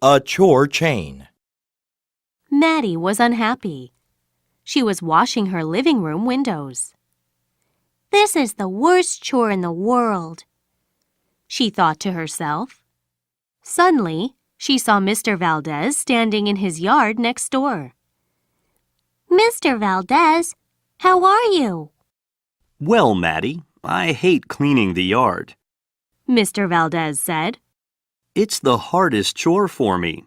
A chore chain. Matty was unhappy. She was washing her living room windows. This is the worst chore in the world, she thought to herself. Suddenly, she saw Mr. Valdez standing in his yard next door. Mr. Valdez, how are you? Well, Matty, I hate cleaning the yard. Mr. Valdez said. It's the hardest chore for me.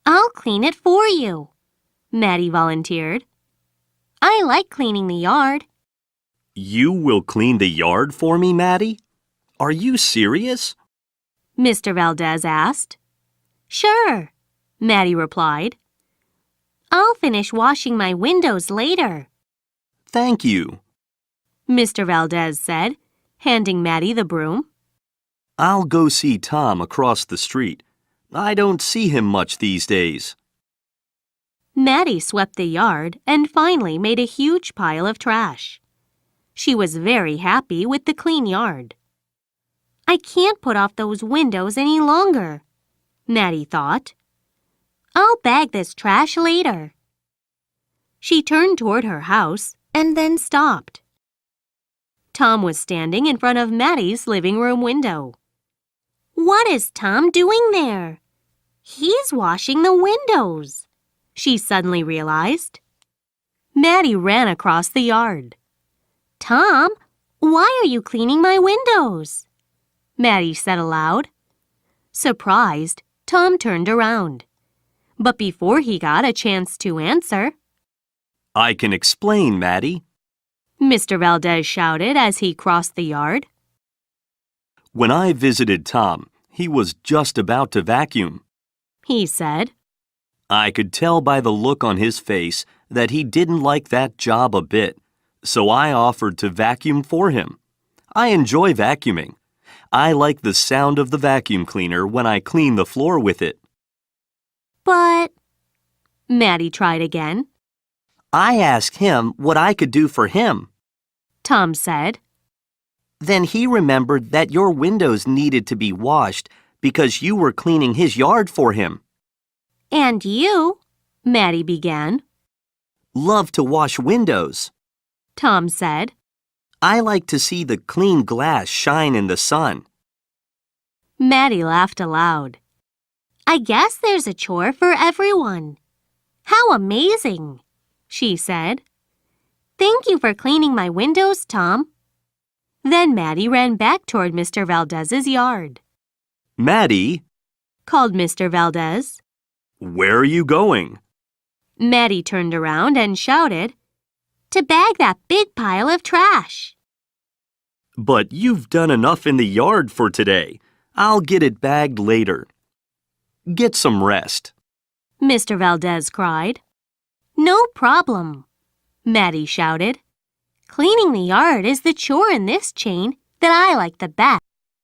I'll clean it for you, Matty volunteered. I like cleaning the yard. You will clean the yard for me, Matty? Are you serious? Mr. Valdez asked. Sure, Matty replied. I'll finish washing my windows later. Thank you, Mr. Valdez said, handing Matty the broom. I'll go see Tom across the street. I don't see him much these days. Matty swept the yard and finally made a huge pile of trash. She was very happy with the clean yard. I can't put off those windows any longer, Matty thought. I'll bag this trash later. She turned toward her house and then stopped. Tom was standing in front of Matty's living room window. What is Tom doing there? He's washing the windows, she suddenly realized. Matty ran across the yard. Tom, why are you cleaning my windows? Matty said aloud. Surprised, Tom turned around. But before he got a chance to answer, I can explain, Matty, Mr. Valdez shouted as he crossed the yard. When I visited Tom, he was just about to vacuum, he said. I could tell by the look on his face that he didn't like that job a bit, so I offered to vacuum for him. I enjoy vacuuming. I like the sound of the vacuum cleaner when I clean the floor with it. But, Matty tried again. I asked him what I could do for him, Tom said. Then he remembered that your windows needed to be washed because you were cleaning his yard for him. And you, Matty began. Love to wash windows, Tom said. I like to see the clean glass shine in the sun. Matty laughed aloud. I guess there's a chore for everyone. How amazing, she said. Thank you for cleaning my windows, Tom. Then Matty ran back toward Mr. Valdez's yard. Matty, called Mr. Valdez. Where are you going? Matty turned around and shouted, To bag that big pile of trash. But you've done enough in the yard for today. I'll get it bagged later. Get some rest, Mr. Valdez cried. No problem, Matty shouted. Cleaning the yard is the chore in this chain that I like the best.